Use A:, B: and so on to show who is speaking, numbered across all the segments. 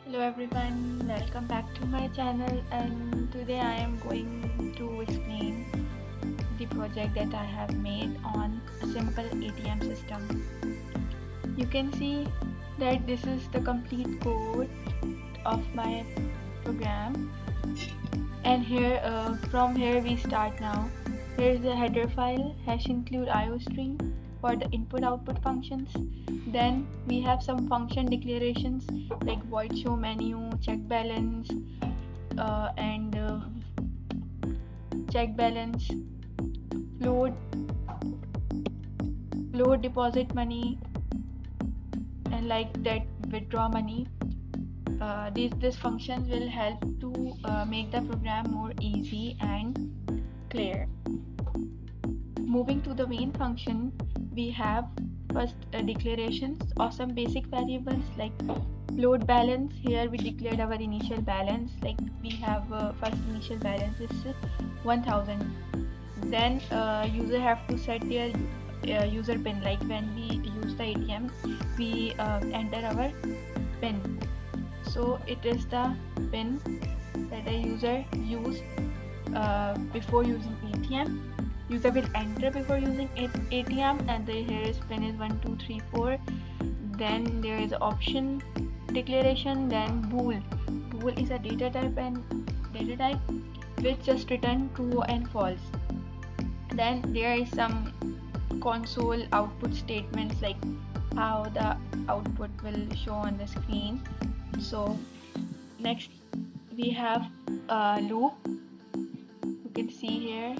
A: Hello everyone, welcome back to my channel, and today I am going to explain the project that I have made on a simple ATM system. You can see that this is the complete code of my program, and here from here we start now. Here is the header file #include IOString for the input output functions. Then we have some function declarations like void show menu, check balance, and check balance, float, deposit money, and like that withdraw money. These functions will help to make the program more easy and clear. Moving to the main function, we have first declarations of some basic variables like float balance. Here we declared our initial balance, like we have first initial balance is 1000. Then user have to set their user pin, like when we use the ATM we enter our pin. So it is the pin that the user used before using ATM. User will enter before using ATM, and here is pin is 1234. Then there is option declaration. Then bool is a data type, and data type which just return true and false. Then there is some console output statements, like how the output will show on the screen. So next we have a loop. You can see here,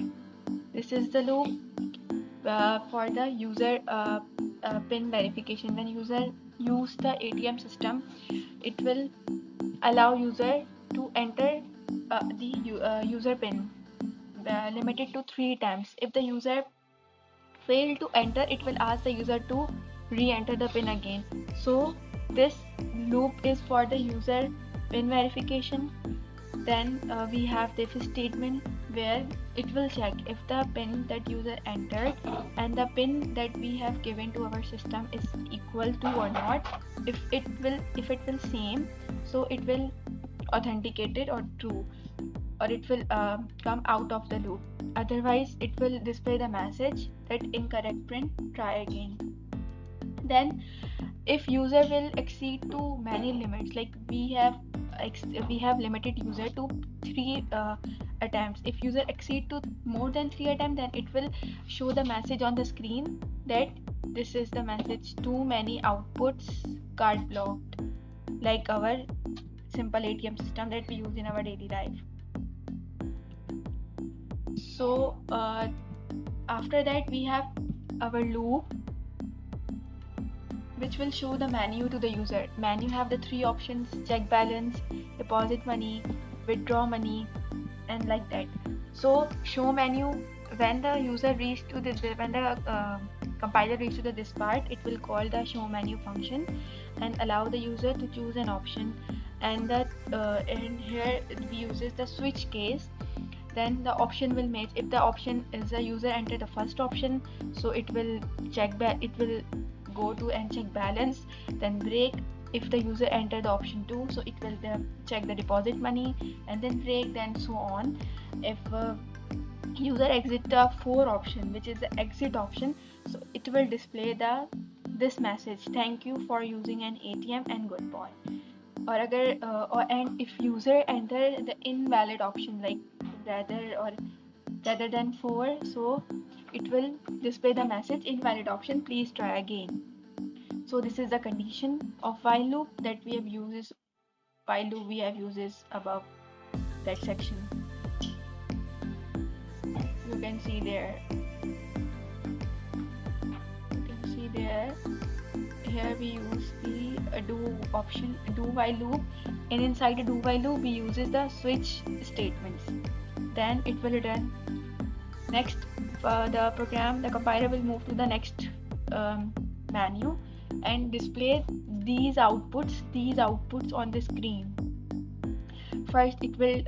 A: this is the loop for the user pin verification. When user use the ATM system, it will allow user to enter the user pin limited to 3 times. If the user fail to enter, it will ask the user to re-enter the pin again. So this loop is for the user pin verification. Then we have the if statement, where it will check if the pin that user entered and the pin that we have given to our system is equal to or not. If it will same, so it will authenticate it or true, or it will come out of the loop. Otherwise it will display the message that incorrect print, try again. Then if user will exceed to many limits, like we have limited user to 3 attempts. If user exceed to more than 3 attempts, then it will show the message on the screen that this is the message, too many outputs, card blocked, like our simple ATM system that we use in our daily life. So after that we have our loop, which will show the menu to the user. Menu have the 3 options: check balance, deposit money, withdraw money, and like that. So show menu, when the user reach to when the compiler reach to this part, it will call the show menu function and allow the user to choose an option. And that and here we uses the switch case. Then the option will match. If the option is the user enter the first option, so it will check back, it will go to and check balance. Then break, if the user enter the option 2, so it will check the deposit money, and then break, then so on. If user exit the 4 option, which is the exit option, so it will display this message: thank you for using an ATM and goodbye. Or agar and if user enter the invalid option, like rather than 4, so it will display the message invalid option, please try again. So this is the condition of while loop that we have uses above that section. You can see there. Here we use the do while loop, and inside the do while loop we uses the switch statements. Then it will return. Next, the compiler will move to the next menu and display these outputs on the screen. First it will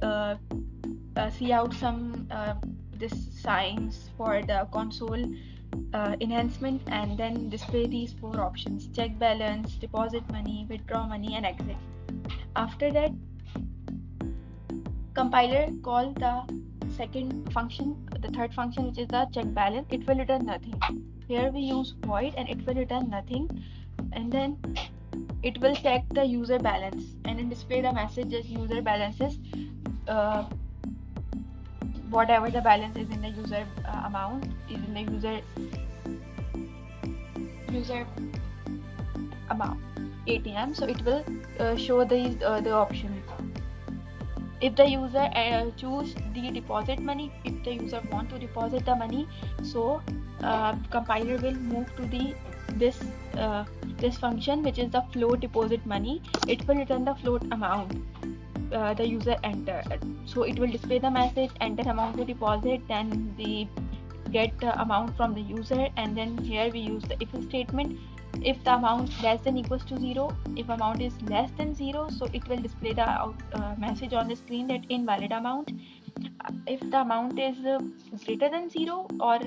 A: see out some this signs for the console enhancement, and then display these 4 options: check balance, deposit money, withdraw money, and exit. After that, compiler call the second function, the third function, which is the check balance. It will return nothing. Here we use void and it will return nothing, and then it will check the user balance and then display the message that user balance is whatever the balance is in the user amount is in the user amount ATM. So it will show these the options. If the user choose the deposit money, if the user want to deposit the money, so compiler will move to the this function, which is the float deposit money. It will return the float amount the user enter. So it will display the message, enter amount to deposit, then they get the amount from the user, and then here we use the if statement. If the amount less than equals to 0, if amount is less than 0, so it will display the message on the screen that invalid amount. If the amount is greater than 0, or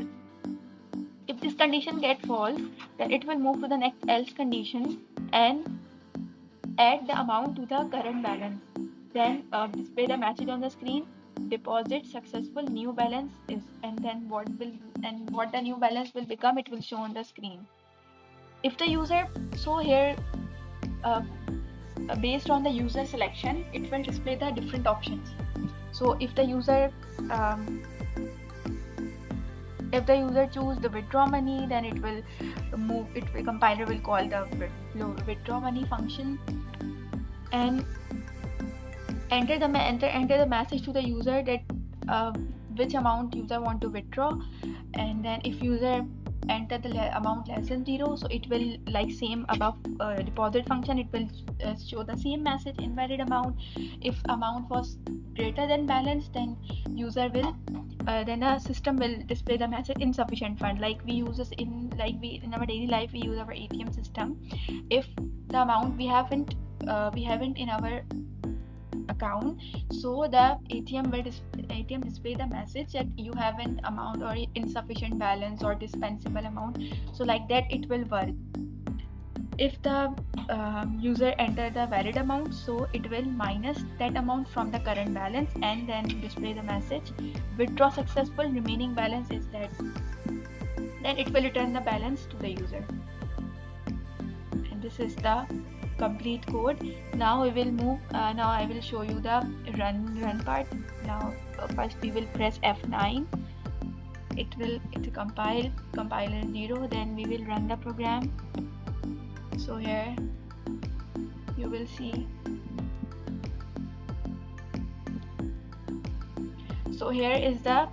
A: if this condition get false, then it will move to the next else condition and add the amount to the current balance. Then display the message on the screen, deposit successful, new balance is, and then what the new balance will become, it will show on the screen. If the user, so here based on the user selection, it will display the different options. So if the user choose the withdraw money, then it will move, compiler will call the withdraw money function and enter the message to the user that which amount user want to withdraw. And then if user enter the amount less than 0, so it will, like same above deposit function, it will show the same message, invalid amount. If amount was greater than balance, then user will then the system will display the message insufficient fund. Like we use this in our daily life, we use our ATM system. If the amount we haven't in our account, so the ATM display the message that you have an amount or insufficient balance or dispensable amount. So like that it will work. If the user enter the valid amount, so it will minus that amount from the current balance and then display the message withdraw successful, remaining balance is that. Then it will return the balance to the user. And this is the complete code. Now we will move. Now I will show you the run part. Now first we will press F9. It will compile, compiler 0. Then we will run the program. So here you will see. So here is the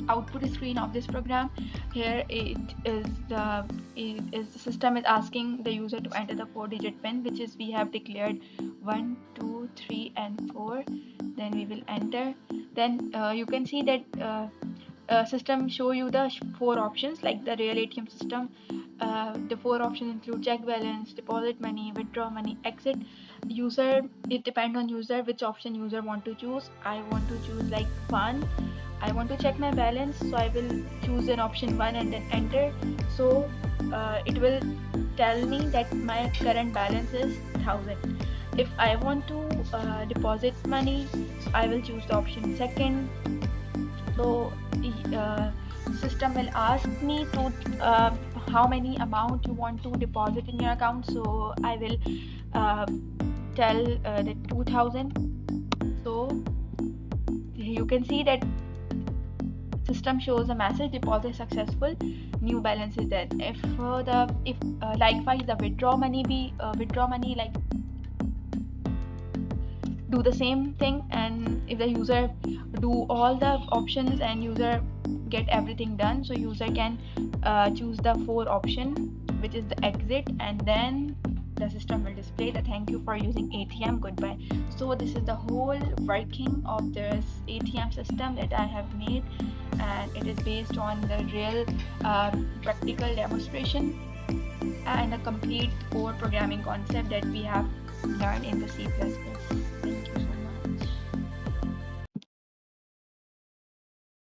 A: output screen of this program. Here the system is asking the user to enter the 4-digit PIN, which is we have declared 1, 2, 3 and 4. Then we will enter. Then you can see that system show you the 4 options, like the real ATM system. The 4 options include check balance, deposit money, withdraw money, exit. User, it depends on user which option user want to choose. I want to choose like 1. I want to check my balance, so I will choose an option 1 and then enter. So it will tell me that my current balance is 1000. If I want to deposit money, so I will choose the option 2nd. So system will ask me to how many amount you want to deposit in your account. So I will tell that 2000. So you can see that system shows a message deposit successful, new balance is there. If likewise the withdraw money like do the same thing, and if the user do all the options and user get everything done, so user can choose the 4 option, which is the exit, and then the system will display the thank you for using ATM, goodbye. So this is the whole working of this ATM system that I have made, and it is based on the real practical demonstration and a complete core programming concept that we have learned in the C++.